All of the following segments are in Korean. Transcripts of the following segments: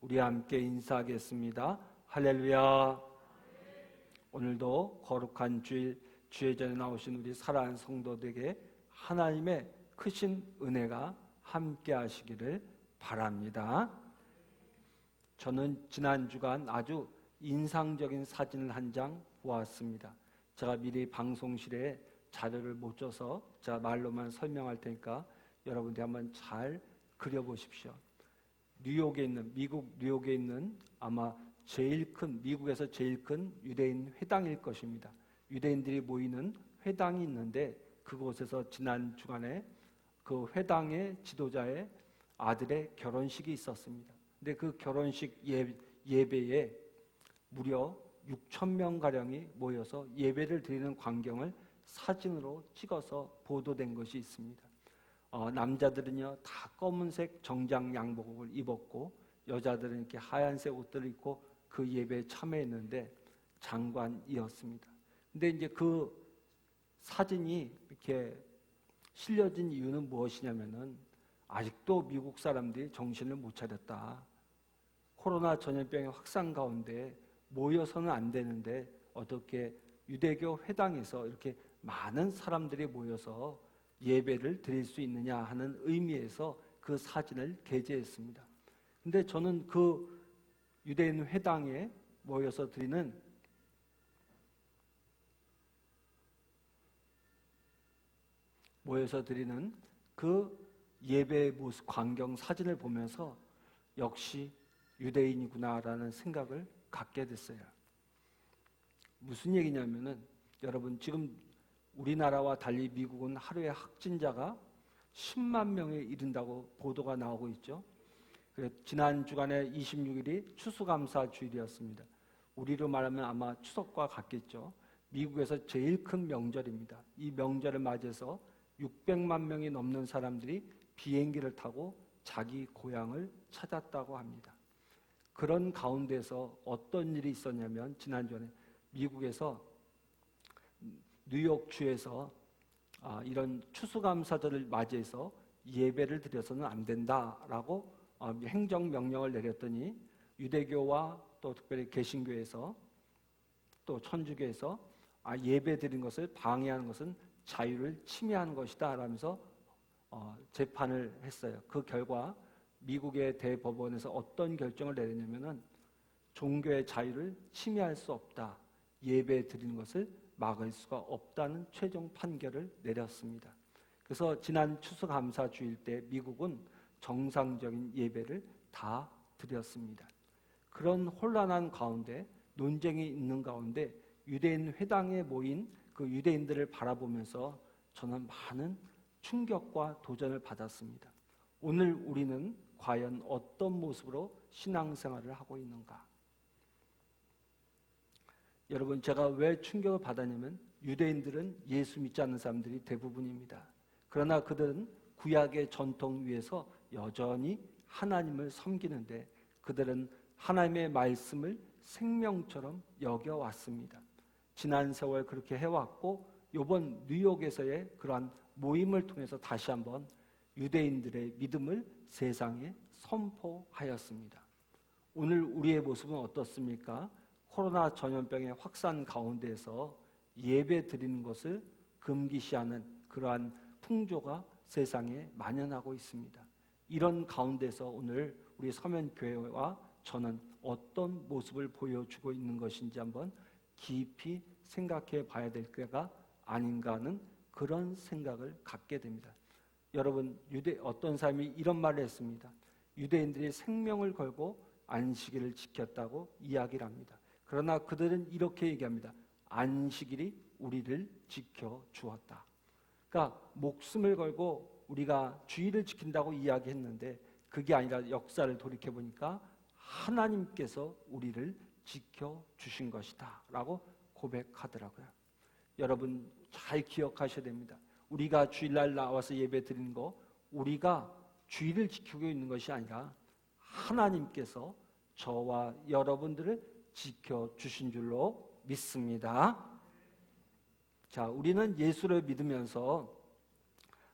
우리 함께 인사하겠습니다. 할렐루야. 오늘도 거룩한 주일 주의 전에 나오신 우리 사랑하는 성도들에게 하나님의 크신 은혜가 함께 하시기를 바랍니다. 저는 지난 주간 아주 인상적인 사진을 한 장 보았습니다. 제가 미리 방송실에 자료를 못 줘서 제가 말로만 설명할 테니까 여러분들이 한번 잘 그려보십시오. 미국 뉴욕에 있는 아마 미국에서 제일 큰 유대인 회당일 것입니다. 유대인들이 모이는 회당이 있는데 그곳에서 지난 주간에 그 회당의 지도자의 아들의 결혼식이 있었습니다. 근데 그 결혼식 예배에 무려 6천 명 가량이 모여서 예배를 드리는 광경을 사진으로 찍어서 보도된 것이 있습니다. 남자들은요 다 검은색 정장 양복을 입었고 여자들은 이렇게 하얀색 옷들을 입고 그 예배에 참여했는데 장관이었습니다. 근데 이제 그 사진이 이렇게 실려진 이유는 무엇이냐면은 아직도 미국 사람들이 정신을 못 차렸다. 코로나 전염병의 확산 가운데 모여서는 안 되는데 어떻게 유대교 회당에서 이렇게 많은 사람들이 모여서 예배를 드릴 수 있느냐 하는 의미에서 그 사진을 게재했습니다. 근데 저는 그 유대인 회당에 모여서 드리는 그 예배의 모습 광경 사진을 보면서 역시 유대인이구나라는 생각을 갖게 됐어요. 무슨 얘기냐면은 여러분 지금 우리나라와 달리 미국은 하루에 확진자가 10만 명에 이른다고 보도가 나오고 있죠. 지난 주간에 26일이 추수감사 주일이었습니다. 우리로 말하면 아마 추석과 같겠죠. 미국에서 제일 큰 명절입니다. 이 명절을 맞이해서 600만 명이 넘는 사람들이 비행기를 타고 자기 고향을 찾았다고 합니다. 그런 가운데서 어떤 일이 있었냐면 지난주에 미국에서 뉴욕주에서 이런 추수감사절을 맞이해서 예배를 드려서는 안 된다라고 행정명령을 내렸더니 유대교와 또 특별히 개신교에서 또 천주교에서 예배 드리는 것을 방해하는 것은 자유를 침해하는 것이다 라면서 재판을 했어요. 그 결과 미국의 대법원에서 어떤 결정을 내렸냐면은 종교의 자유를 침해할 수 없다. 예배 드리는 것을 막을 수가 없다는 최종 판결을 내렸습니다. 그래서 지난 추수감사 주일 때 미국은 정상적인 예배를 다 드렸습니다. 그런 혼란한 가운데 논쟁이 있는 가운데 유대인 회당에 모인 그 유대인들을 바라보면서 저는 많은 충격과 도전을 받았습니다. 오늘 우리는 과연 어떤 모습으로 신앙생활을 하고 있는가? 여러분 제가 왜 충격을 받았냐면 유대인들은 예수 믿지 않는 사람들이 대부분입니다. 그러나 그들은 구약의 전통 위에서 여전히 하나님을 섬기는데 그들은 하나님의 말씀을 생명처럼 여겨왔습니다. 지난 세월 그렇게 해왔고 이번 뉴욕에서의 그러한 모임을 통해서 다시 한번 유대인들의 믿음을 세상에 선포하였습니다. 오늘 우리의 모습은 어떻습니까? 코로나 전염병의 확산 가운데에서 예배 드리는 것을 금기시하는 그러한 풍조가 세상에 만연하고 있습니다. 이런 가운데서 오늘 우리 서면교회와 저는 어떤 모습을 보여주고 있는 것인지 한번 깊이 생각해 봐야 될 때가 아닌가 하는 그런 생각을 갖게 됩니다. 여러분 어떤 사람이 이런 말을 했습니다. 유대인들이 생명을 걸고 안식일을 지켰다고 이야기를 합니다. 그러나 그들은 이렇게 얘기합니다. 안식일이 우리를 지켜주었다. 그러니까 목숨을 걸고 우리가 주의를 지킨다고 이야기했는데 그게 아니라 역사를 돌이켜보니까 하나님께서 우리를 지켜주신 것이다 라고 고백하더라고요. 여러분 잘 기억하셔야 됩니다. 우리가 주일날 나와서 예배 드리는 거 우리가 주의를 지키고 있는 것이 아니라 하나님께서 저와 여러분들을 지켜주신 줄로 믿습니다. 자, 우리는 예수를 믿으면서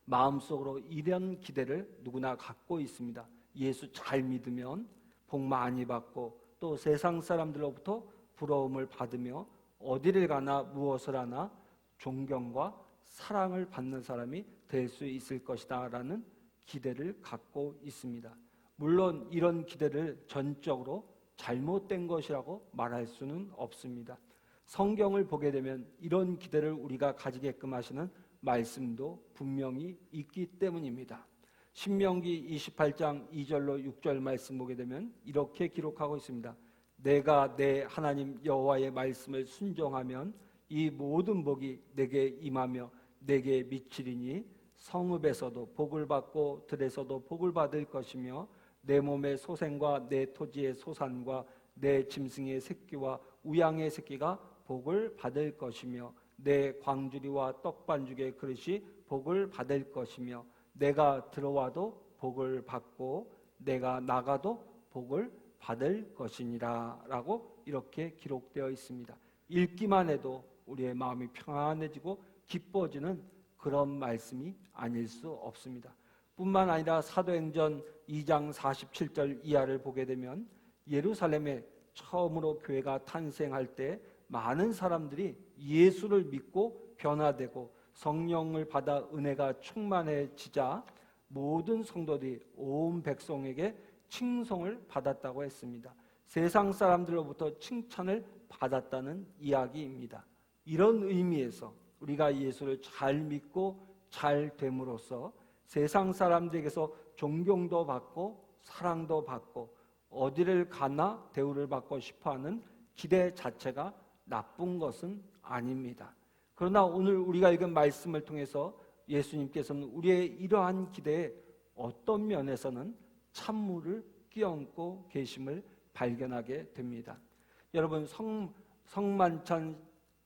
마음속으로 이런 기대를 누구나 갖고 있습니다. 예수 잘 믿으면 복 많이 받고 또 세상 사람들로부터 부러움을 받으며 어디를 가나 무엇을 하나 존경과 사랑을 받는 사람이 될 수 있을 것이다 라는 기대를 갖고 있습니다. 물론 이런 기대를 전적으로 잘못된 것이라고 말할 수는 없습니다. 성경을 보게 되면 이런 기대를 우리가 가지게끔 하시는 말씀도 분명히 있기 때문입니다. 신명기 28장 2절로 6절 말씀 보게 되면 이렇게 기록하고 있습니다. 내가 내 하나님 여호와의 말씀을 순종하면 이 모든 복이 내게 임하며 내게 미치리니 성읍에서도 복을 받고 들에서도 복을 받을 것이며 내 몸의 소생과 내 토지의 소산과 내 짐승의 새끼와 우양의 새끼가 복을 받을 것이며 내 광주리와 떡반죽의 그릇이 복을 받을 것이며 내가 들어와도 복을 받고 내가 나가도 복을 받을 것이니라 라고 이렇게 기록되어 있습니다. 읽기만 해도 우리의 마음이 평안해지고 기뻐지는 그런 말씀이 아닐 수 없습니다. 뿐만 아니라 사도행전 2장 47절 이하를 보게 되면 예루살렘에 처음으로 교회가 탄생할 때 많은 사람들이 예수를 믿고 변화되고 성령을 받아 은혜가 충만해지자 모든 성도들이 온 백성에게 칭송을 받았다고 했습니다. 세상 사람들로부터 칭찬을 받았다는 이야기입니다. 이런 의미에서 우리가 예수를 잘 믿고 잘 됨으로써 세상 사람들에게서 존경도 받고 사랑도 받고 어디를 가나 대우를 받고 싶어하는 기대 자체가 나쁜 것은 아닙니다. 그러나 오늘 우리가 읽은 말씀을 통해서 예수님께서는 우리의 이러한 기대에 어떤 면에서는 찬물을 끼얹고 계심을 발견하게 됩니다. 여러분 성만찬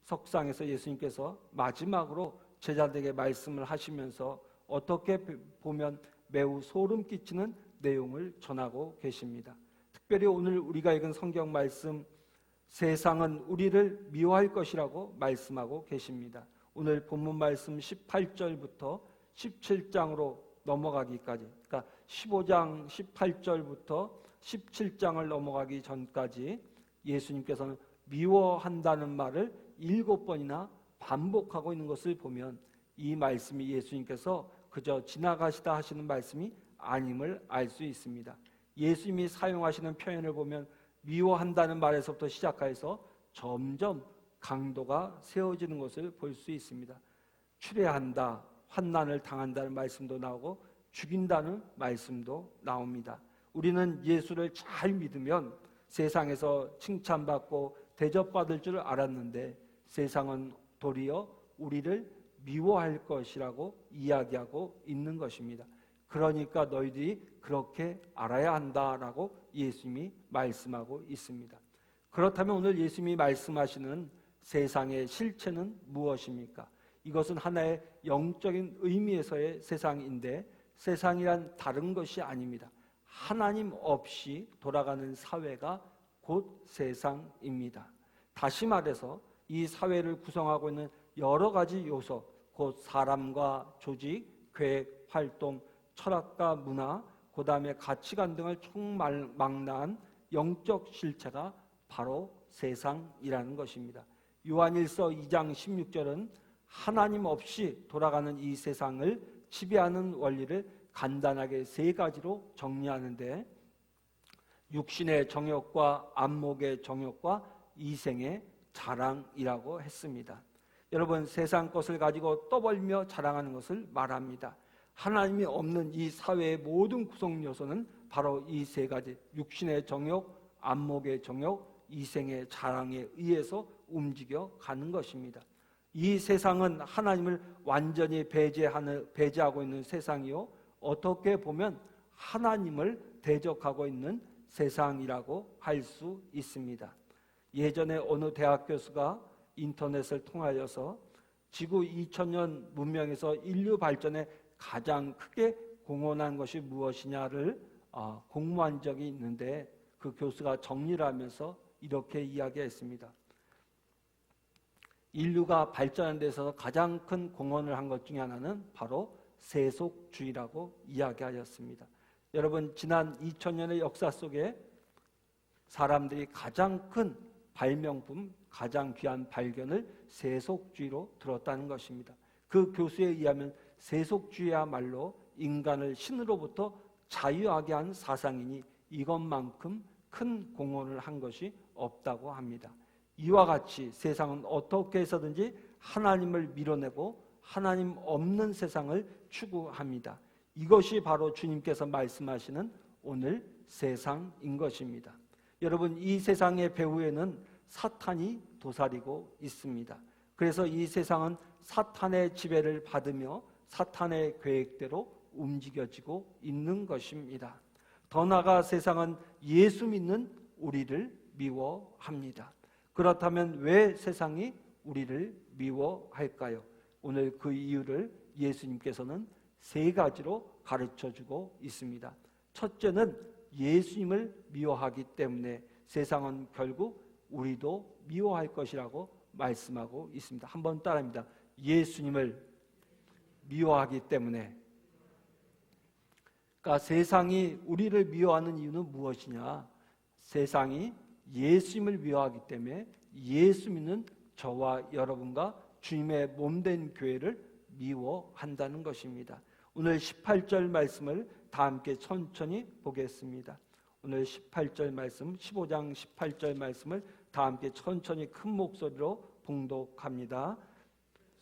석상에서 예수님께서 마지막으로 제자들에게 말씀을 하시면서 어떻게 보면 매우 소름 끼치는 내용을 전하고 계십니다. 특별히 오늘 우리가 읽은 성경 말씀 세상은 우리를 미워할 것이라고 말씀하고 계십니다. 오늘 본문 말씀 18절부터 17장으로 넘어가기까지, 그러니까 15장 18절부터 17장을 넘어가기 전까지 예수님께서는 미워한다는 말을 7번이나 반복하고 있는 것을 보면 이 말씀이 예수님께서 그저 지나가시다 하시는 말씀이 아님을 알 수 있습니다. 예수님이 사용하시는 표현을 보면 미워한다는 말에서부터 시작해서 점점 강도가 세워지는 것을 볼 수 있습니다. 추례한다, 환난을 당한다는 말씀도 나오고 죽인다는 말씀도 나옵니다. 우리는 예수를 잘 믿으면 세상에서 칭찬받고 대접받을 줄 알았는데 세상은 도리어 우리를 미워할 것이라고 이야기하고 있는 것입니다. 그러니까 너희들이 그렇게 알아야 한다라고 예수님이 말씀하고 있습니다. 그렇다면 오늘 예수님이 말씀하시는 세상의 실체는 무엇입니까? 이것은 하나의 영적인 의미에서의 세상인데 세상이란 다른 것이 아닙니다. 하나님 없이 돌아가는 사회가 곧 세상입니다. 다시 말해서 이 사회를 구성하고 있는 여러 가지 요소, 곧 사람과 조직, 계획, 활동, 철학과 문화, 그 다음에 가치관 등을 총망라한 영적 실체가 바로 세상이라는 것입니다. 요한일서 2장 16절은 하나님 없이 돌아가는 이 세상을 지배하는 원리를 간단하게 3가지로 정리하는데 육신의 정욕과 안목의 정욕과 이생의 자랑이라고 했습니다. 여러분 세상 것을 가지고 떠벌며 자랑하는 것을 말합니다. 하나님이 없는 이 사회의 모든 구성 요소는 바로 이 3가지 육신의 정욕, 안목의 정욕, 이생의 자랑에 의해서 움직여 가는 것입니다. 이 세상은 하나님을 완전히 배제하고 있는 세상이요 어떻게 보면 하나님을 대적하고 있는 세상이라고 할 수 있습니다. 예전에 어느 대학 교수가 인터넷을 통하여서 지구 2000년 문명에서 인류 발전에 가장 크게 공헌한 것이 무엇이냐를 공모한 적이 있는데 그 교수가 정리를 하면서 이렇게 이야기했습니다. 인류가 발전하는 데 있어서 가장 큰 공헌을 한 것 중에 하나는 바로 세속주의라고 이야기하였습니다. 여러분 지난 2000년의 역사 속에 사람들이 가장 큰 발명품, 가장 귀한 발견을 세속주의로 들었다는 것입니다. 그 교수에 의하면 세속주의야말로 인간을 신으로부터 자유하게 한 사상이니 이것만큼 큰 공헌을 한 것이 없다고 합니다. 이와 같이 세상은 어떻게 해서든지 하나님을 밀어내고 하나님 없는 세상을 추구합니다. 이것이 바로 주님께서 말씀하시는 오늘 세상인 것입니다. 여러분, 이 세상의 배후에는 사탄이 도사리고 있습니다. 그래서 이 세상은 사탄의 지배를 받으며 사탄의 계획대로 움직여지고 있는 것입니다. 더 나아가 세상은 예수 믿는 우리를 미워합니다. 그렇다면 왜 세상이 우리를 미워할까요? 오늘 그 이유를 예수님께서는 세 가지로 가르쳐주고 있습니다. 첫째는 예수님을 미워하기 때문에 세상은 결국 우리도 미워할 것이라고 말씀하고 있습니다. 한번 따라합니다. 예수님을 미워하기 때문에. 그러니까 세상이 우리를 미워하는 이유는 무엇이냐? 세상이 예수님을 미워하기 때문에 예수 믿는 저와 여러분과 주님의 몸된 교회를 미워한다는 것입니다. 오늘 18절 말씀을 다 함께 천천히 보겠습니다. 오늘 18절 말씀, 15장 18절 말씀을 다 함께 천천히 큰 목소리로 봉독합니다.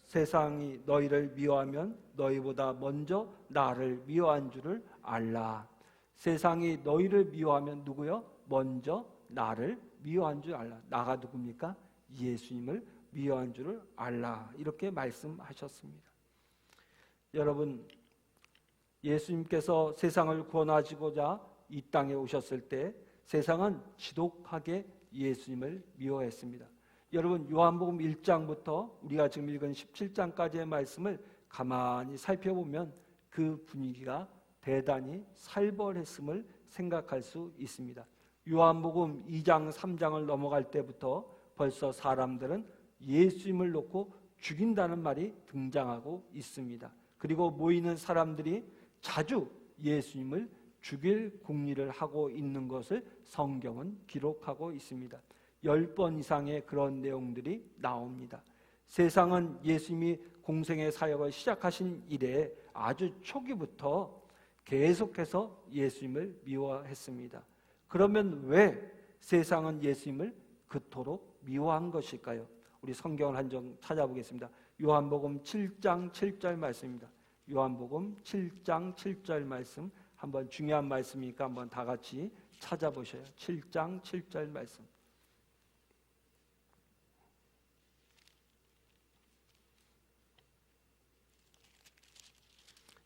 세상이 너희를 미워하면 너희보다 먼저 나를 미워한 줄을 알라. 세상이 너희를 미워하면 누구요? 먼저 나를 미워한 줄 알라. 나가 누굽니까? 예수님을 미워한 줄을 알라. 이렇게 말씀하셨습니다. 여러분, 예수님께서 세상을 구원하시고자 이 땅에 오셨을 때 세상은 지독하게 예수님을 미워했습니다. 여러분, 요한복음 1장부터 우리가 지금 읽은 17장까지의 말씀을 가만히 살펴보면 그 분위기가 대단히 살벌했음을 생각할 수 있습니다. 요한복음 2장 3장을 넘어갈 때부터 벌써 사람들은 예수님을 놓고 죽인다는 말이 등장하고 있습니다. 그리고 모이는 사람들이 자주 예수님을 죽일 궁리를 하고 있는 것을 성경은 기록하고 있습니다. 10번 이상의 그런 내용들이 나옵니다. 세상은 예수님이 공생의 사역을 시작하신 이래 아주 초기부터 계속해서 예수님을 미워했습니다. 그러면 왜 세상은 예수님을 그토록 미워한 것일까요? 우리 성경을 한 점 찾아보겠습니다. 요한복음 7장 7절 말씀입니다. 요한복음 7장 7절 말씀, 한번 중요한 말씀이니까 한번 다 같이 찾아보셔요. 7장 7절 말씀.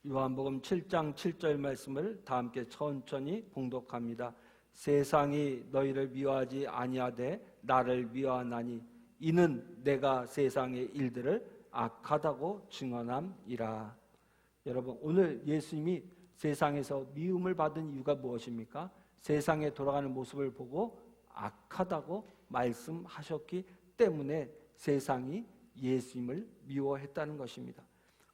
요한복음 7장 7절 말씀을 다 함께 천천히 봉독합니다. 세상이 너희를 미워하지 아니하되 나를 미워하나니 이는 내가 세상의 일들을 악하다고 증언함이라. 여러분, 오늘 예수님이 세상에서 미움을 받은 이유가 무엇입니까? 세상에 돌아가는 모습을 보고 악하다고 말씀하셨기 때문에 세상이 예수님을 미워했다는 것입니다.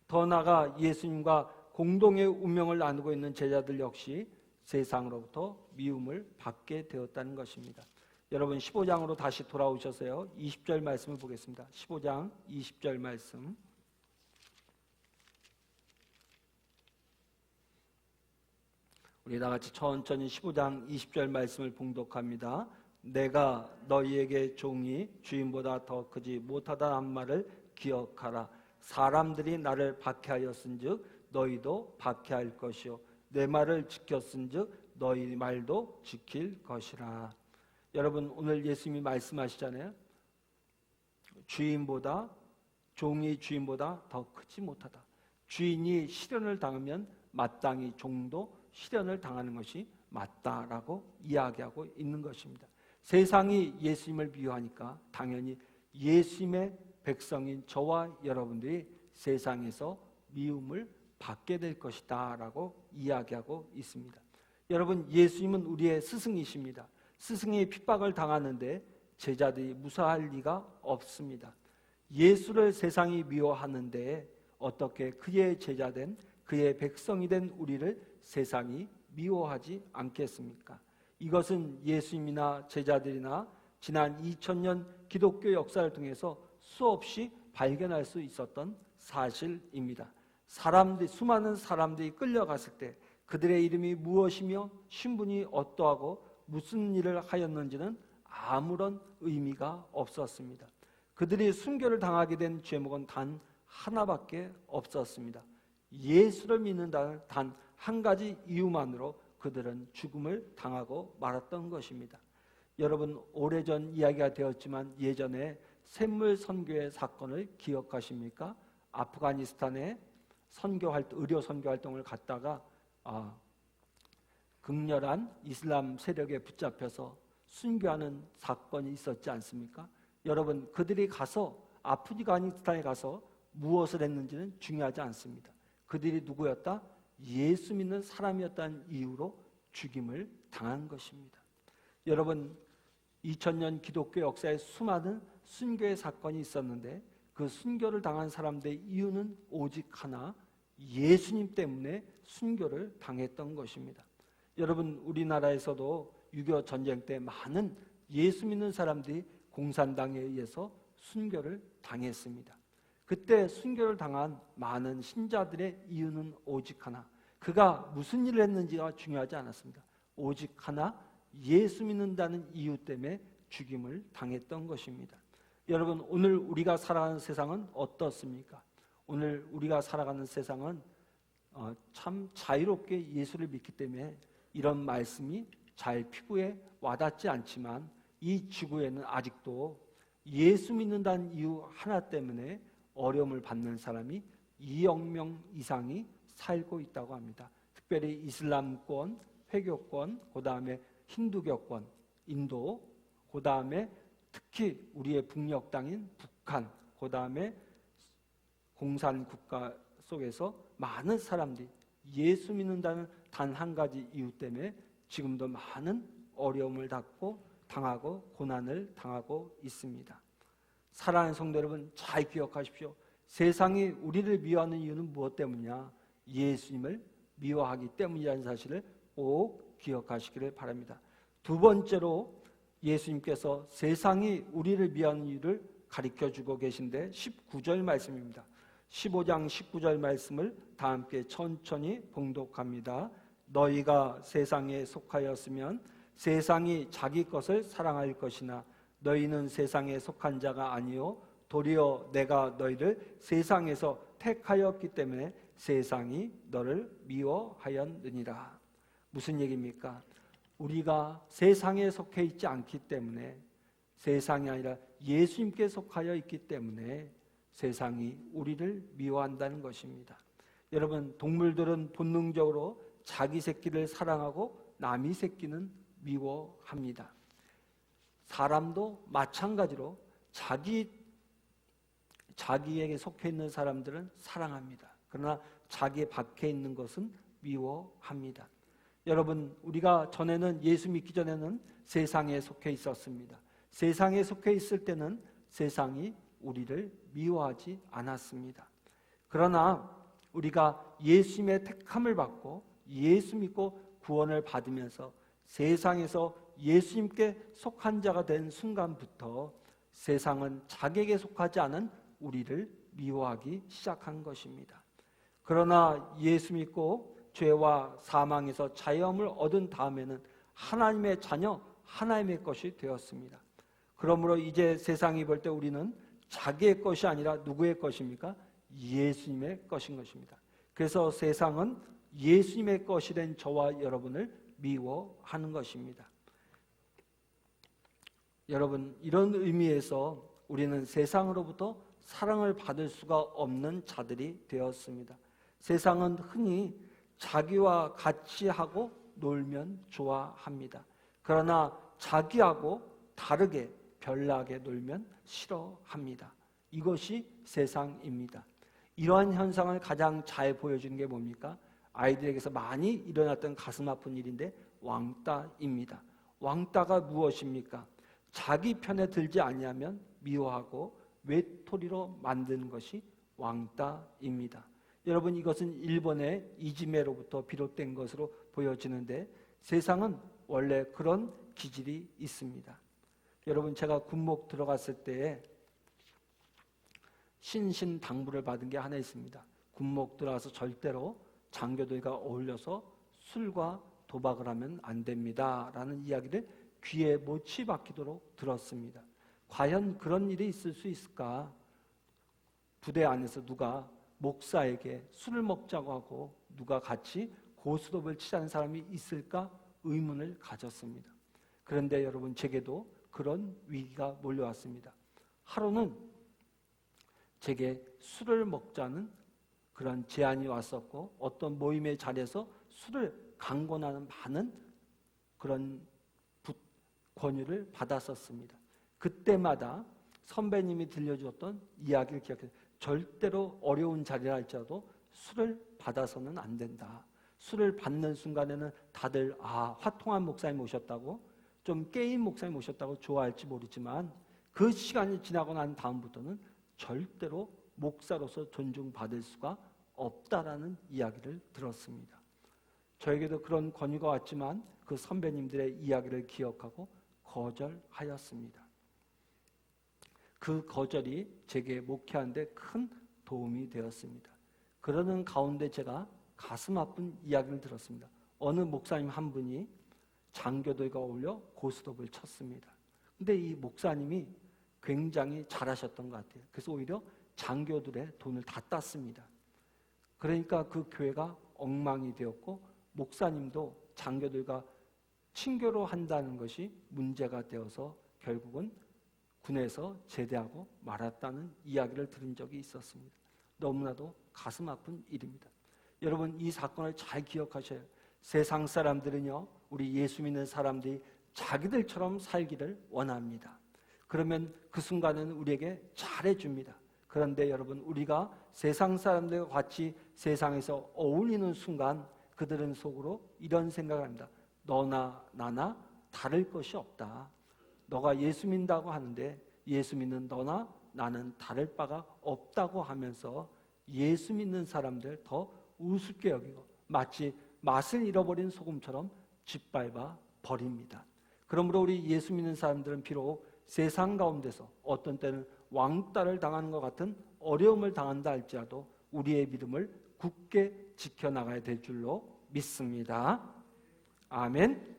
더 나아가 예수님과 공동의 운명을 나누고 있는 제자들 역시 세상으로부터 미움을 받게 되었다는 것입니다. 여러분, 15장으로 다시 돌아오셔서요, 20절 말씀을 보겠습니다. 15장 20절 말씀. 우리 다 같이 천천히 15장 20절 말씀을 봉독합니다. 내가 너희에게 종이 주인보다 더 크지 못하다는 말을 기억하라. 사람들이 나를 박해하였은즉 너희도 박해할 것이요 내 말을 지켰은즉 너희 말도 지킬 것이라. 여러분, 오늘 예수님이 말씀하시잖아요. 종이 주인보다 더 크지 못하다. 주인이 시련을 당하면 마땅히 종도 시련을 당하는 것이 맞다라고 이야기하고 있는 것입니다. 세상이 예수님을 미워하니까 당연히 예수님의 백성인 저와 여러분들이 세상에서 미움을 받게 될 것이다 라고 이야기하고 있습니다. 여러분, 예수님은 우리의 스승이십니다. 스승이 핍박을 당하는데 제자들이 무사할 리가 없습니다. 예수를 세상이 미워하는데 어떻게 그의 제자된 그의 백성이 된 우리를 세상이 미워하지 않겠습니까? 이것은 예수님이나 제자들이나 지난 2000년 기독교 역사를 통해서 수없이 발견할 수 있었던 사실입니다. 수많은 사람들이 끌려갔을 때 그들의 이름이 무엇이며 신분이 어떠하고 무슨 일을 하였는지는 아무런 의미가 없었습니다. 그들이 순교를 당하게 된 제목은 단 하나밖에 없었습니다. 예수를 믿는다는 단 한 가지 이유만으로 그들은 죽음을 당하고 말았던 것입니다. 여러분, 오래전 이야기가 되었지만 예전에 샘물 선교의 사건을 기억하십니까? 아프가니스탄에 의료 선교 활동을 갔다가 극렬한 이슬람 세력에 붙잡혀서 순교하는 사건이 있었지 않습니까? 여러분, 그들이 아프가니스탄에 가서 무엇을 했는지는 중요하지 않습니다. 그들이 누구였다? 예수 믿는 사람이었다는 이유로 죽임을 당한 것입니다. 여러분, 2000년 기독교 역사에 수많은 순교의 사건이 있었는데 그 순교를 당한 사람들의 이유는 오직 하나, 예수님 때문에 순교를 당했던 것입니다. 여러분, 우리나라에서도 6.25 전쟁 때 많은 예수 믿는 사람들이 공산당에 의해서 순교를 당했습니다. 그때 순교를 당한 많은 신자들의 이유는 오직 하나, 그가 무슨 일을 했는지가 중요하지 않았습니다. 오직 하나, 예수 믿는다는 이유 때문에 죽임을 당했던 것입니다. 여러분, 오늘 우리가 살아가는 세상은 어떻습니까? 오늘 우리가 살아가는 세상은 참 자유롭게 예수를 믿기 때문에 이런 말씀이 잘 피부에 와닿지 않지만 이 지구에는 아직도 예수 믿는다는 이유 하나 때문에 어려움을 받는 사람이 2억 명 이상이 살고 있다고 합니다. 특별히 이슬람권, 회교권, 그 다음에 힌두교권, 인도, 그 다음에 특히 우리의 북녘 땅인 북한, 그 다음에 공산국가 속에서 많은 사람들이 예수 믿는다는 단 한 가지 이유 때문에 지금도 많은 어려움을 당하고 고난을 당하고 있습니다. 사랑하는 성도 여러분, 잘 기억하십시오. 세상이 우리를 미워하는 이유는 무엇 때문이냐? 예수님을 미워하기 때문이라는 사실을 꼭 기억하시기를 바랍니다. 두 번째로 예수님께서 세상이 우리를 미워하는 이유를 가르쳐주고 계신데 19절 말씀입니다. 15장 19절 말씀을 다 함께 천천히 봉독합니다. 너희가 세상에 속하였으면 세상이 자기 것을 사랑할 것이나 너희는 세상에 속한 자가 아니요 도리어 내가 너희를 세상에서 택하였기 때문에 세상이 너를 미워하였느니라. 무슨 얘기입니까? 우리가 세상에 속해 있지 않기 때문에, 세상이 아니라 예수님께 속하여 있기 때문에 세상이 우리를 미워한다는 것입니다. 여러분, 동물들은 본능적으로 자기 새끼를 사랑하고 남의 새끼는 미워합니다. 사람도 마찬가지로 자기에게 속해 있는 사람들은 사랑합니다. 그러나 자기 밖에 있는 것은 미워합니다. 여러분, 우리가 전에는 예수 믿기 전에는 세상에 속해 있었습니다. 세상에 속해 있을 때는 세상이 우리를 미워하지 않았습니다. 그러나 우리가 예수님의 택함을 받고 예수 믿고 구원을 받으면서 세상에서 예수님께 속한 자가 된 순간부터 세상은 자기에게 속하지 않은 우리를 미워하기 시작한 것입니다. 그러나 예수 믿고 죄와 사망에서 자유함을 얻은 다음에는 하나님의 자녀, 하나님의 것이 되었습니다. 그러므로 이제 세상이 볼 때 우리는 자기의 것이 아니라 누구의 것입니까? 예수님의 것인 것입니다. 그래서 세상은 예수님의 것이 된 저와 여러분을 미워하는 것입니다. 여러분, 이런 의미에서 우리는 세상으로부터 사랑을 받을 수가 없는 자들이 되었습니다. 세상은 흔히 자기와 같이 하고 놀면 좋아합니다. 그러나 자기하고 다르게 별나게 놀면 싫어합니다. 이것이 세상입니다. 이러한 현상을 가장 잘 보여주는 게 뭡니까? 아이들에게서 많이 일어났던 가슴 아픈 일인데 왕따입니다. 왕따가 무엇입니까? 자기 편에 들지 아니하면 미워하고 외톨이로 만드는 것이 왕따입니다. 여러분, 이것은 일본의 이지메로부터 비롯된 것으로 보여지는데 세상은 원래 그런 기질이 있습니다. 여러분, 제가 군목 들어갔을 때에 신신당부를 받은 게 하나 있습니다. 군목 들어가서 절대로 장교들과 어울려서 술과 도박을 하면 안 됩니다 라는 이야기를 귀에 못이 박히도록 들었습니다. 과연 그런 일이 있을 수 있을까? 부대 안에서 누가 목사에게 술을 먹자고 하고 누가 같이 고스톱을 치자는 사람이 있을까 의문을 가졌습니다. 그런데 여러분, 제게도 그런 위기가 몰려왔습니다. 하루는 제게 술을 먹자는 그런 제안이 왔었고, 어떤 모임의 자리에서 술을 강권하는 많은 그런 권유를 받았었습니다. 그때마다 선배님이 들려주었던 이야기를 기억해서 절대로 어려운 자리라 할지라도 술을 받아서는 안 된다. 술을 받는 순간에는 다들 화통한 목사님 오셨다고, 좀 깨인 목사님 오셨다고 좋아할지 모르지만 그 시간이 지나고 난 다음부터는 절대로 목사로서 존중받을 수가 없다라는 이야기를 들었습니다. 저에게도 그런 권유가 왔지만 그 선배님들의 이야기를 기억하고 거절하였습니다. 그 거절이 제게 목회하는 데 큰 도움이 되었습니다. 그러는 가운데 제가 가슴 아픈 이야기를 들었습니다. 어느 목사님 한 분이 장교들과 어울려 고스톱을 쳤습니다. 근데 이 목사님이 굉장히 잘하셨던 것 같아요. 그래서 오히려 장교들의 돈을 다 땄습니다. 그러니까 그 교회가 엉망이 되었고, 목사님도 장교들과 친교로 한다는 것이 문제가 되어서 결국은 군에서 제대하고 말았다는 이야기를 들은 적이 있었습니다. 너무나도 가슴 아픈 일입니다. 여러분, 이 사건을 잘 기억하셔야 해요. 세상 사람들은요, 우리 예수 믿는 사람들이 자기들처럼 살기를 원합니다. 그러면 그 순간은 우리에게 잘해줍니다. 그런데 여러분, 우리가 세상 사람들과 같이 세상에서 어울리는 순간 그들은 속으로 이런 생각을 합니다. 너나 나나 다를 것이 없다. 너가 예수 믿는다고 하는데 예수 믿는 너나 나는 다를 바가 없다고 하면서 예수 믿는 사람들 더 우습게 여기고 마치 맛을 잃어버린 소금처럼 짓밟아 버립니다. 그러므로 우리 예수 믿는 사람들은 비록 세상 가운데서 어떤 때는 왕따를 당하는 것 같은 어려움을 당한다 할지라도 우리의 믿음을 굳게 지켜나가야 될 줄로 믿습니다. 아멘.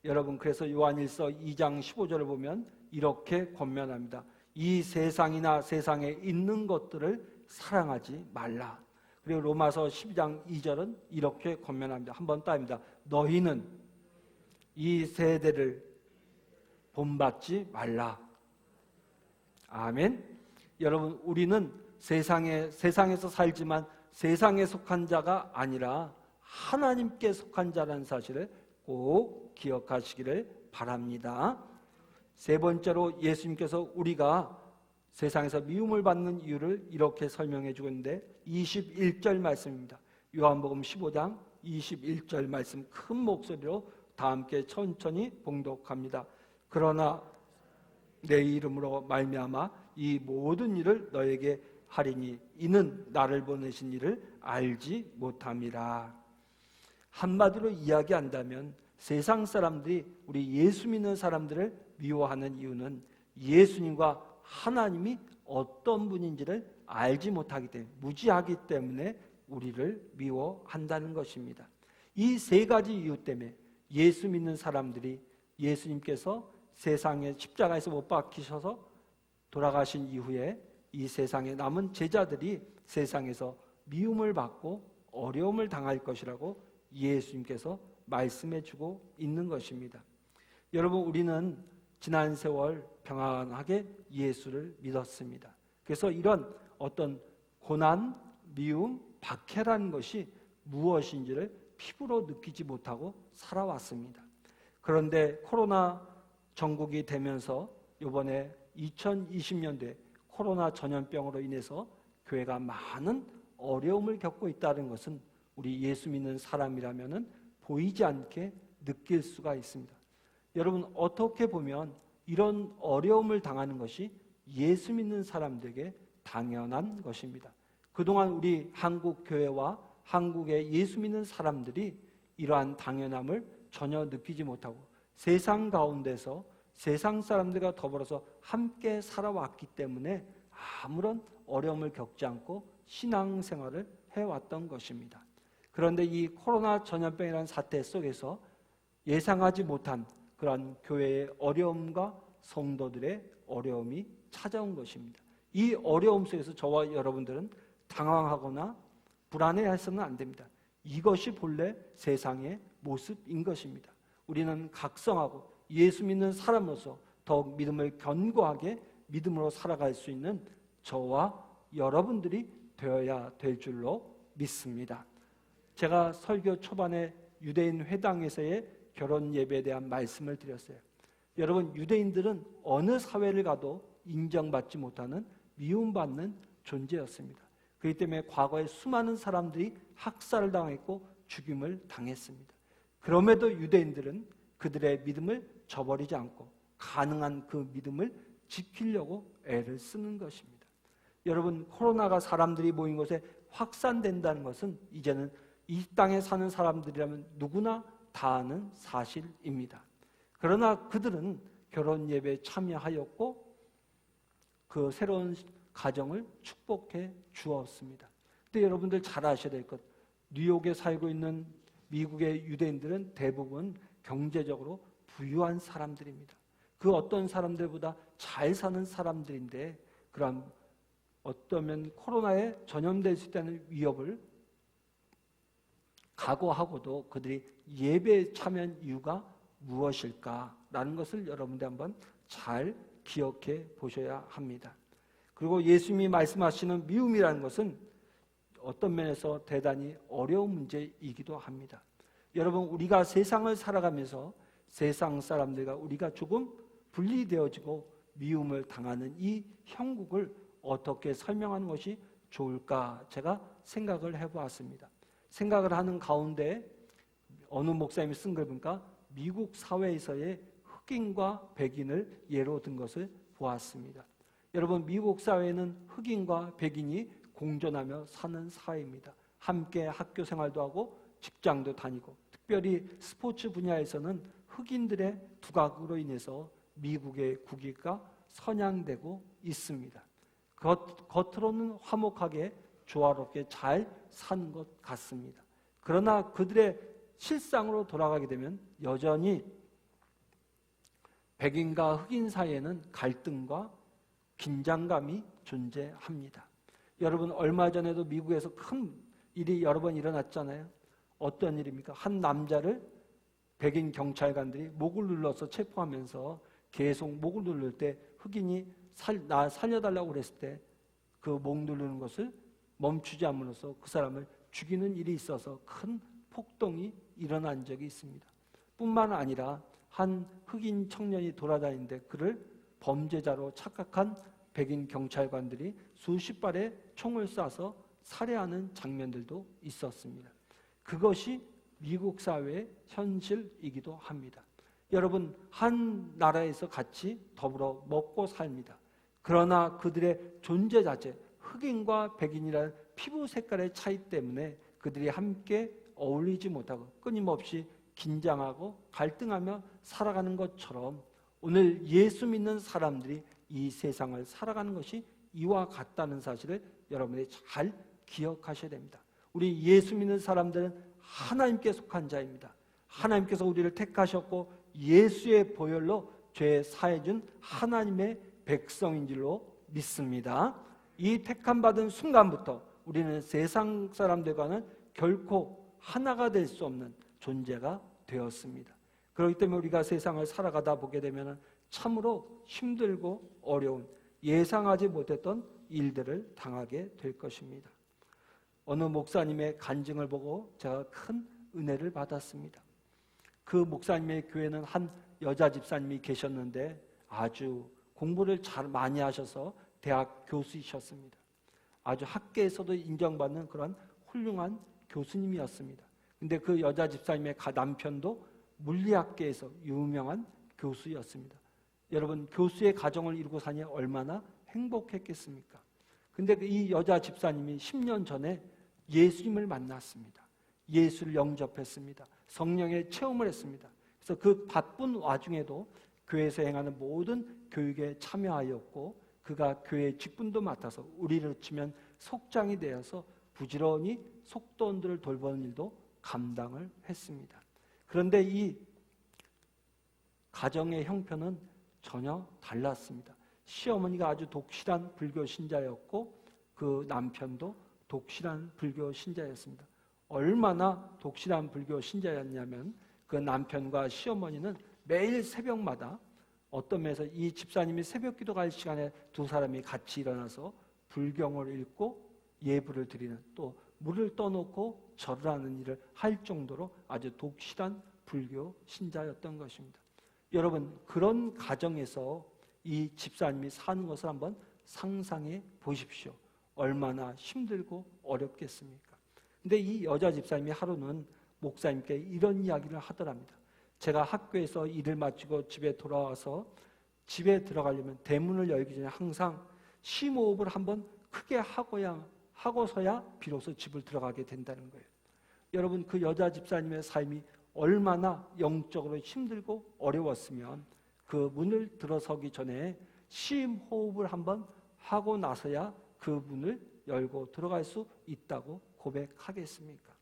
여러분, 그래서 요한일서 2장 15절을 보면 이렇게 권면합니다. 이 세상이나 세상에 있는 것들을 사랑하지 말라. 그리고 로마서 12장 2절은 이렇게 권면합니다. 한번 따입니다. 너희는 이 세대를 본받지 말라. 아멘. 여러분, 우리는 세상에서 살지만 세상에 속한 자가 아니라 하나님께 속한 자라는 사실을 꼭 기억하시기를 바랍니다. 세 번째로 예수님께서 우리가 세상에서 미움을 받는 이유를 이렇게 설명해 주고 있는데 21절 말씀입니다. 요한복음 15장 21절 말씀 큰 목소리로 다 함께 천천히 봉독합니다. 그러나 내 이름으로 말미암아 이 모든 일을 너에게 하리니 이는 나를 보내신 이를 알지 못함이라. 한마디로 이야기한다면 세상 사람들이 우리 예수 믿는 사람들을 미워하는 이유는 예수님과 하나님이 어떤 분인지를 알지 못하기 때문에, 무지하기 때문에 우리를 미워한다는 것입니다. 이 세 가지 이유 때문에 예수 믿는 사람들이 예수님께서 세상에 십자가에서 못 박히셔서 돌아가신 이후에 이 세상에 남은 제자들이 세상에서 미움을 받고 어려움을 당할 것이라고 예수님께서 말씀해 주고 있는 것입니다. 여러분, 우리는 지난 세월 평안하게 예수를 믿었습니다. 그래서 이런 어떤 고난, 미움, 박해라는 것이 무엇인지를 피부로 느끼지 못하고 살아왔습니다. 그런데 코로나 전국이 되면서 이번에 2020년도에 코로나 전염병으로 인해서 교회가 많은 어려움을 겪고 있다는 것은 우리 예수 믿는 사람이라면 보이지 않게 느낄 수가 있습니다. 여러분, 어떻게 보면 이런 어려움을 당하는 것이 예수 믿는 사람들에게 당연한 것입니다. 그동안 우리 한국 교회와 한국의 예수 믿는 사람들이 이러한 당연함을 전혀 느끼지 못하고 세상 가운데서 세상 사람들과 더불어서 함께 살아왔기 때문에 아무런 어려움을 겪지 않고 신앙생활을 해왔던 것입니다. 그런데 이 코로나 전염병이라는 사태 속에서 예상하지 못한 그러한 교회의 어려움과 성도들의 어려움이 찾아온 것입니다. 이 어려움 속에서 저와 여러분들은 당황하거나 불안해해서는 안 됩니다. 이것이 본래 세상의 모습인 것입니다. 우리는 각성하고 예수 믿는 사람으로서 더욱 믿음을 견고하게 믿음으로 살아갈 수 있는 저와 여러분들이 되어야 될 줄로 믿습니다. 제가 설교 초반에 유대인 회당에서의 결혼 예배에 대한 말씀을 드렸어요. 여러분, 유대인들은 어느 사회를 가도 인정받지 못하는 미움받는 존재였습니다. 그렇기 때문에 과거에 수많은 사람들이 학살을 당했고 죽임을 당했습니다. 그럼에도 유대인들은 그들의 믿음을 저버리지 않고 가능한 그 믿음을 지키려고 애를 쓰는 것입니다. 여러분, 코로나가 사람들이 모인 곳에 확산된다는 것은 이제는 이 땅에 사는 사람들이라면 누구나 다 아는 사실입니다. 그러나 그들은 결혼 예배에 참여하였고 그 새로운 가정을 축복해 주었습니다. 근데 여러분들 잘 아셔야 될 것, 뉴욕에 살고 있는 미국의 유대인들은 대부분 경제적으로 부유한 사람들입니다. 그 어떤 사람들보다 잘 사는 사람들인데 그런 어떠면 코로나에 전염될 수 있다는 위협을 각오하고도 그들이 예배에 참여한 이유가 무엇일까라는 것을 여러분들 한번 잘 기억해 보셔야 합니다. 그리고 예수님이 말씀하시는 미움이라는 것은 어떤 면에서 대단히 어려운 문제이기도 합니다. 여러분, 우리가 세상을 살아가면서 세상 사람들과 우리가 조금 분리되어지고 미움을 당하는 이 형국을 어떻게 설명하는 것이 좋을까 제가 생각을 해보았습니다. 생각을 하는 가운데 어느 목사님이 쓴 걸 보니까 미국 사회에서의 흑인과 백인을 예로 든 것을 보았습니다. 여러분, 미국 사회는 흑인과 백인이 공존하며 사는 사회입니다. 함께 학교 생활도 하고 직장도 다니고, 특별히 스포츠 분야에서는 흑인들의 두각으로 인해서 미국의 국위가 선양되고 있습니다. 겉으로는 화목하게 조화롭게 잘 사는 것 같습니다. 그러나 그들의 실상으로 돌아가게 되면 여전히 백인과 흑인 사이에는 갈등과 긴장감이 존재합니다. 여러분, 얼마 전에도 미국에서 큰 일이 여러 번 일어났잖아요. 어떤 일입니까? 한 남자를 백인 경찰관들이 목을 눌러서 체포하면서 계속 목을 누를 때 흑인이 나 살려달라고 그랬을 때 그 목 누르는 것을 멈추지 않으면서 그 사람을 죽이는 일이 있어서 큰 폭동이 일어난 적이 있습니다. 뿐만 아니라 한 흑인 청년이 돌아다니는데 그를 범죄자로 착각한 백인 경찰관들이 수십 발의 총을 쏴서 살해하는 장면들도 있었습니다. 그것이 미국 사회의 현실이기도 합니다. 여러분, 한 나라에서 같이 더불어 먹고 삽니다. 그러나 그들의 존재 자체, 흑인과 백인이라는 피부 색깔의 차이 때문에 그들이 함께 어울리지 못하고 끊임없이 긴장하고 갈등하며 살아가는 것처럼 오늘 예수 믿는 사람들이 이 세상을 살아가는 것이 이와 같다는 사실을 여러분이 잘 기억하셔야 됩니다. 우리 예수 믿는 사람들은 하나님께 속한 자입니다. 하나님께서 우리를 택하셨고 예수의 보혈로 죄 사해준 하나님의 백성인 줄로 믿습니다. 이 택함받은 순간부터 우리는 세상 사람들과는 결코 하나가 될 수 없는 존재가 되었습니다. 그렇기 때문에 우리가 세상을 살아가다 보게 되면 참으로 힘들고 어려운 예상하지 못했던 일들을 당하게 될 것입니다. 어느 목사님의 간증을 보고 제가 큰 은혜를 받았습니다. 그 목사님의 교회는 한 여자 집사님이 계셨는데 아주 공부를 잘 많이 하셔서 대학 교수이셨습니다. 아주 학계에서도 인정받는 그런 훌륭한 교수님이었습니다. 근데 그 여자 집사님의 남편도 물리학계에서 유명한 교수였습니다. 여러분, 교수의 가정을 이루고 사니 얼마나 행복했겠습니까? 근데 이 여자 집사님이 10년 전에 예수님을 만났습니다. 예수를 영접했습니다. 성령의 체험을 했습니다. 그래서 그 바쁜 와중에도 교회에서 행하는 모든 교육에 참여하였고 그가 교회 직분도 맡아서 우리로 치면 속장이 되어서 부지런히 속도원들을 돌보는 일도 감당을 했습니다. 그런데 이 가정의 형편은 전혀 달랐습니다. 시어머니가 아주 독실한 불교 신자였고 그 남편도 독실한 불교 신자였습니다. 얼마나 독실한 불교 신자였냐면 그 남편과 시어머니는 매일 새벽마다 어떤 면에서 이 집사님이 새벽 기도 갈 시간에 두 사람이 같이 일어나서 불경을 읽고 예불을 드리는 또 물을 떠놓고 절을 하는 일을 할 정도로 아주 독실한 불교 신자였던 것입니다. 여러분, 그런 가정에서 이 집사님이 사는 것을 한번 상상해 보십시오. 얼마나 힘들고 어렵겠습니까? 근데 이 여자 집사님이 하루는 목사님께 이런 이야기를 하더랍니다. 제가 학교에서 일을 마치고 집에 돌아와서 집에 들어가려면 대문을 열기 전에 항상 심호흡을 한번 크게 하고서야 비로소 집을 들어가게 된다는 거예요. 여러분, 그 여자 집사님의 삶이 얼마나 영적으로 힘들고 어려웠으면 그 문을 들어서기 전에 심호흡을 한번 하고 나서야 그 문을 열고 들어갈 수 있다고 고백하겠습니까?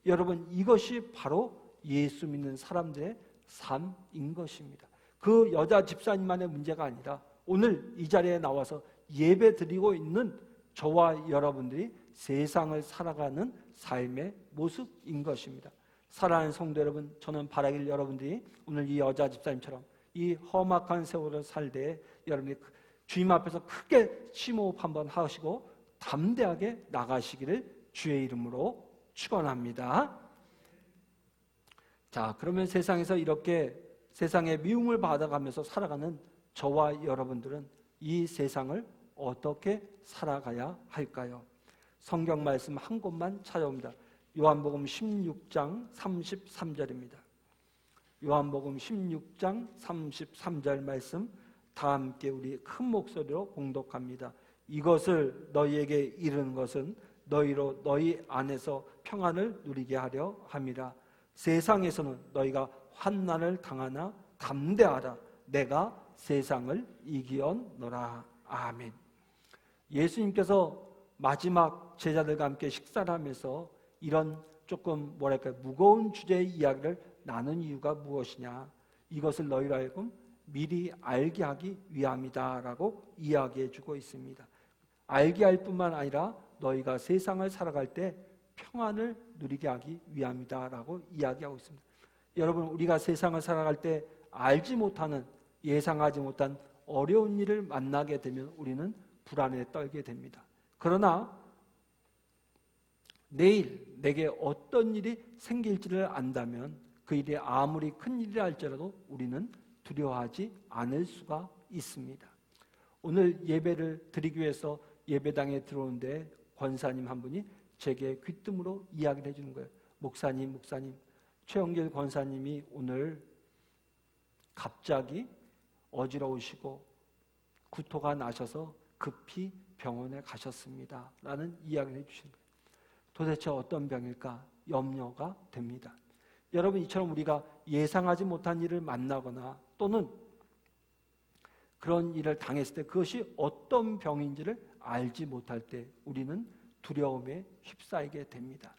여러분, 이것이 바로 예수 믿는 사람들의 삶인 것입니다. 그 여자 집사님만의 문제가 아니라 오늘 이 자리에 나와서 예배 드리고 있는 저와 여러분들이 세상을 살아가는 삶의 모습인 것입니다. 사랑하는 성도 여러분, 저는 바라길 여러분들이 오늘 이 여자 집사님처럼 이 험악한 세월을 살 때 여러분이 주님 앞에서 크게 심호흡 한번 하시고 담대하게 나가시기를 주의 이름으로 축원합니다. 자, 그러면 세상에서 이렇게 세상의 미움을 받아가면서 살아가는 저와 여러분들은 이 세상을 어떻게 살아가야 할까요? 성경 말씀 한 곳만 찾아옵니다. 요한복음 16장 33절입니다. 요한복음 16장 33절 말씀 다 함께 우리 큰 목소리로 봉독합니다. 이것을 너희에게 이르는 것은 너희로 너희 안에서 평안을 누리게 하려 함이라. 세상에서는 너희가 환난을 당하나 담대하라. 내가 세상을 이기었노라. 아멘. 예수님께서 마지막 제자들과 함께 식사를 하면서 이런 조금 무거운 주제의 이야기를 나눈 이유가 무엇이냐? 이것을 너희로 하여금 미리 알게 하기 위함이다라고 이야기해주고 있습니다. 알게 할 뿐만 아니라 너희가 세상을 살아갈 때 평안을 누리게 하기 위함이다라고 이야기하고 있습니다. 여러분, 우리가 세상을 살아갈 때 알지 못하는, 예상하지 못한 어려운 일을 만나게 되면 우리는 불안에 떨게 됩니다. 그러나 내일 내게 어떤 일이 생길지를 안다면 그 일이 아무리 큰 일이라 할지라도 우리는 두려워하지 않을 수가 있습니다. 오늘 예배를 드리기 위해서 예배당에 들어오는데 권사님 한 분이 제게 귀뜸으로 이야기를 해주는 거예요. 목사님, 최영길 권사님이 오늘 갑자기 어지러우시고 구토가 나셔서 급히 병원에 가셨습니다 라는 이야기를 해주시는 거예요. 도대체 어떤 병일까 염려가 됩니다. 여러분, 이처럼 우리가 예상하지 못한 일을 만나거나 또는 그런 일을 당했을 때 그것이 어떤 병인지를 알지 못할 때 우리는 두려움에 휩싸이게 됩니다.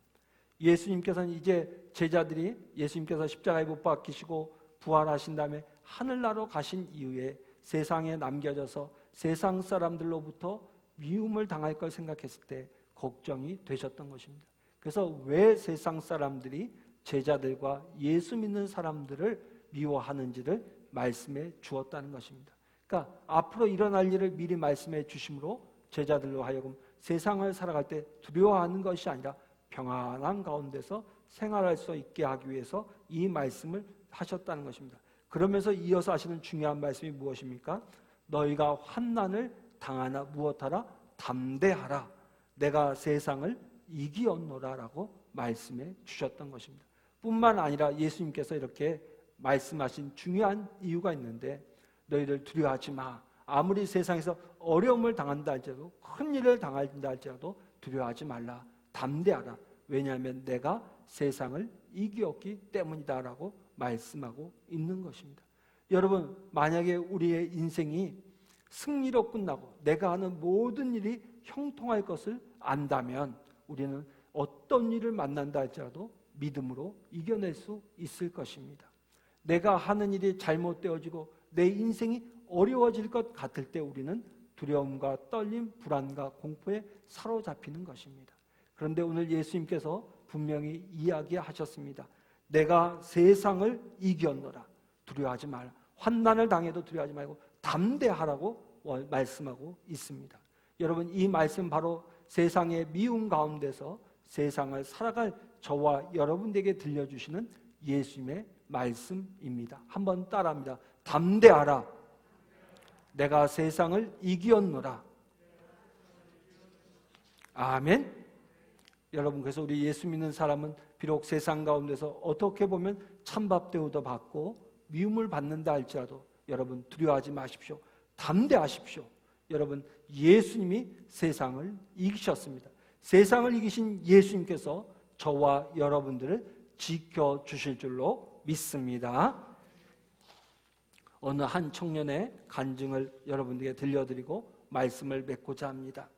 예수님께서는 이제 제자들이 예수님께서 십자가에 못 박히시고 부활하신 다음에 하늘나라로 가신 이후에 세상에 남겨져서 세상 사람들로부터 미움을 당할 걸 생각했을 때 걱정이 되셨던 것입니다. 그래서 왜 세상 사람들이 제자들과 예수 믿는 사람들을 미워하는지를 말씀해 주었다는 것입니다. 그러니까 앞으로 일어날 일을 미리 말씀해 주심으로 제자들로 하여금 세상을 살아갈 때 두려워하는 것이 아니라 평안한 가운데서 생활할 수 있게 하기 위해서 이 말씀을 하셨다는 것입니다. 그러면서 이어서 하시는 중요한 말씀이 무엇입니까? 너희가 환난을 당하나 무엇하라? 담대하라. 내가 세상을 이기었노라라고 말씀해 주셨던 것입니다. 뿐만 아니라 예수님께서 이렇게 말씀하신 중요한 이유가 있는데 너희들 두려워하지 마. 아무리 세상에서 어려움을 당한다 할지라도 큰 일을 당한다 할지라도 두려워하지 말라. 담대하라. 왜냐하면 내가 세상을 이겼기 때문이다라고 말씀하고 있는 것입니다. 여러분, 만약에 우리의 인생이 승리로 끝나고 내가 하는 모든 일이 형통할 것을 안다면 우리는 어떤 일을 만난다 할지라도 믿음으로 이겨낼 수 있을 것입니다. 내가 하는 일이 잘못되어지고 내 인생이 어려워질 것 같을 때 우리는 두려움과 떨림, 불안과 공포에 사로잡히는 것입니다. 그런데 오늘 예수님께서 분명히 이야기하셨습니다. 내가 세상을 이겼노라. 두려워하지 말라. 환난을 당해도 두려워하지 말고 담대하라고 말씀하고 있습니다. 여러분, 이 말씀 바로 세상의 미움 가운데서 세상을 살아갈 저와 여러분에게 들려주시는 예수님의 말씀입니다. 한번 따라합니다. 담대하라. 내가 세상을 이겼노라. 아멘. 여러분, 그래서 우리 예수 믿는 사람은 비록 세상 가운데서 어떻게 보면 찬밥 대우도 받고 미움을 받는다 할지라도 여러분 두려워하지 마십시오. 담대하십시오. 여러분, 예수님이 세상을 이기셨습니다. 세상을 이기신 예수님께서 저와 여러분들을 지켜주실 줄로 믿습니다. 어느 한 청년의 간증을 여러분들에게 들려드리고 말씀을 맺고자 합니다.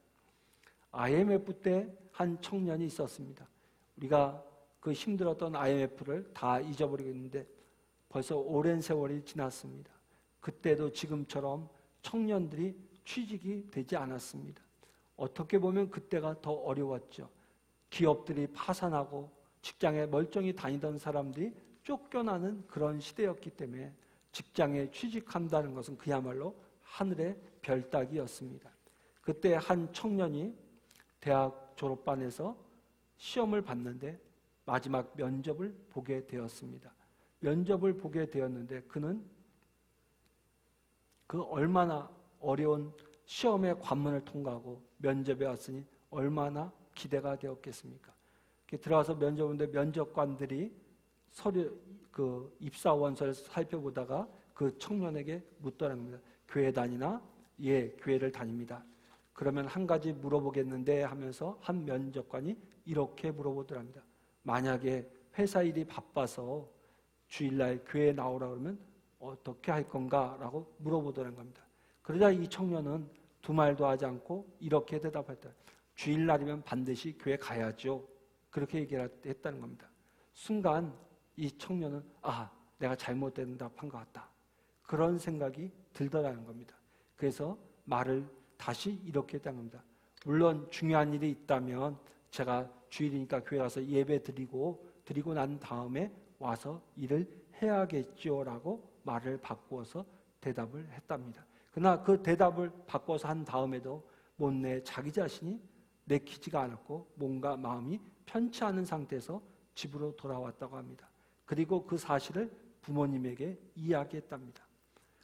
IMF 때 한 청년이 있었습니다. 우리가 그 힘들었던 IMF를 다 잊어버리겠는데 벌써 오랜 세월이 지났습니다. 그때도 지금처럼 청년들이 취직이 되지 않았습니다. 어떻게 보면 그때가 더 어려웠죠. 기업들이 파산하고 직장에 멀쩡히 다니던 사람들이 쫓겨나는 그런 시대였기 때문에 직장에 취직한다는 것은 그야말로 하늘의 별따기였습니다. 그때 한 청년이 대학 졸업반에서 시험을 봤는데 마지막 면접을 보게 되었습니다. 면접을 보게 되었는데 그는 그 얼마나 어려운 시험의 관문을 통과하고 면접에 왔으니 얼마나 기대가 되었겠습니까? 들어가서 면접인데 면접관들이 서류 입사 원서를 살펴보다가 그 청년에게 묻더랍니다. 교회 다니나? 예, 교회를 다닙니다. 그러면 한 가지 물어보겠는데 하면서 한 면접관이 이렇게 물어보더랍니다. 만약에 회사 일이 바빠서 주일날 교회에 나오라 그러면 어떻게 할 건가? 라고 물어보더라는 겁니다. 그러자 이 청년은 두 말도 하지 않고 이렇게 대답했다. 주일날이면 반드시 교회 가야죠. 그렇게 얘기했다는 겁니다. 순간 이 청년은 내가 잘못된 답한 것 같다. 그런 생각이 들더라는 겁니다. 그래서 말을 다시 이렇게 했다는 겁니다. 물론 중요한 일이 있다면 제가 주일이니까 교회 가서 예배 드리고 난 다음에 와서 일을 해야겠죠 라고 말을 바꾸어서 대답을 했답니다. 그러나 그 대답을 바꿔서 한 다음에도 못내 자기 자신이 내키지가 않았고 뭔가 마음이 편치 않은 상태에서 집으로 돌아왔다고 합니다. 그리고 그 사실을 부모님에게 이야기했답니다.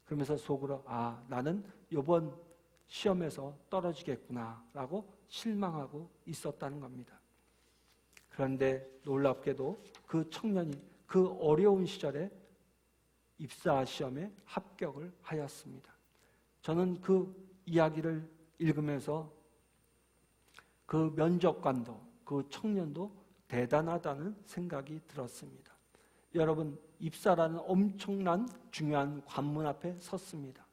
그러면서 속으로 나는 이번 시험에서 떨어지겠구나 라고 실망하고 있었다는 겁니다. 그런데 놀랍게도 그 청년이 그 어려운 시절에 입사 시험에 합격을 하였습니다. 저는 그 이야기를 읽으면서 그 면접관도 그 청년도 대단하다는 생각이 들었습니다. 여러분, 입사라는 엄청난 중요한 관문 앞에 섰습니다.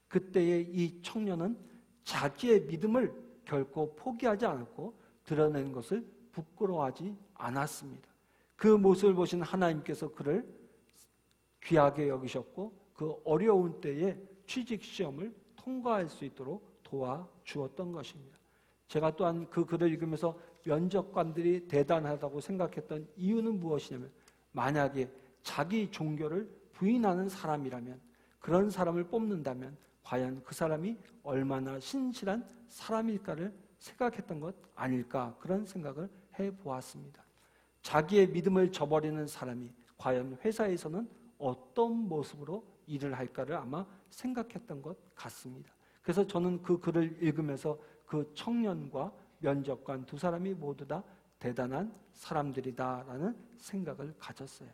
그때의 이 청년은 자기의 믿음을 결코 포기하지 않았고 드러낸 것을 부끄러워하지 않았습니다. 그 모습을 보신 하나님께서 그를 귀하게 여기셨고 그 어려운 때에 취직시험을 통과할 수 있도록 도와주었던 것입니다. 제가 또한 그 글을 읽으면서 면접관들이 대단하다고 생각했던 이유는 무엇이냐면 만약에 자기 종교를 부인하는 사람이라면 그런 사람을 뽑는다면 과연 그 사람이 얼마나 신실한 사람일까를 생각했던 것 아닐까 그런 생각을 해보았습니다. 자기의 믿음을 저버리는 사람이 과연 회사에서는 어떤 모습으로 일을 할까를 아마 생각했던 것 같습니다. 그래서 저는 그 글을 읽으면서 그 청년과 면접관 두 사람이 모두 다 대단한 사람들이다라는 생각을 가졌어요.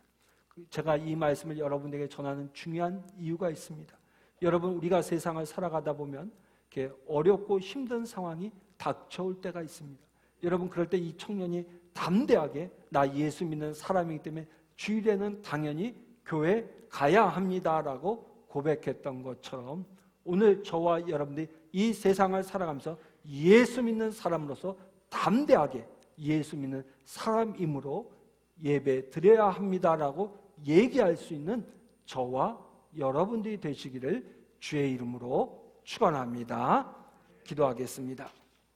제가 이 말씀을 여러분에게 전하는 중요한 이유가 있습니다. 여러분, 우리가 세상을 살아가다 보면 이렇게 어렵고 힘든 상황이 닥쳐올 때가 있습니다. 여러분, 그럴 때 이 청년이 담대하게 나 예수 믿는 사람이기 때문에 주일에는 당연히 교회 가야 합니다라고 고백했던 것처럼 오늘 저와 여러분들이 이 세상을 살아가면서 예수 믿는 사람으로서 담대하게 예수 믿는 사람이므로 예배 드려야 합니다라고 얘기할 수 있는 저와 여러분들이 되시기를 주의 이름으로 축원합니다. 기도하겠습니다.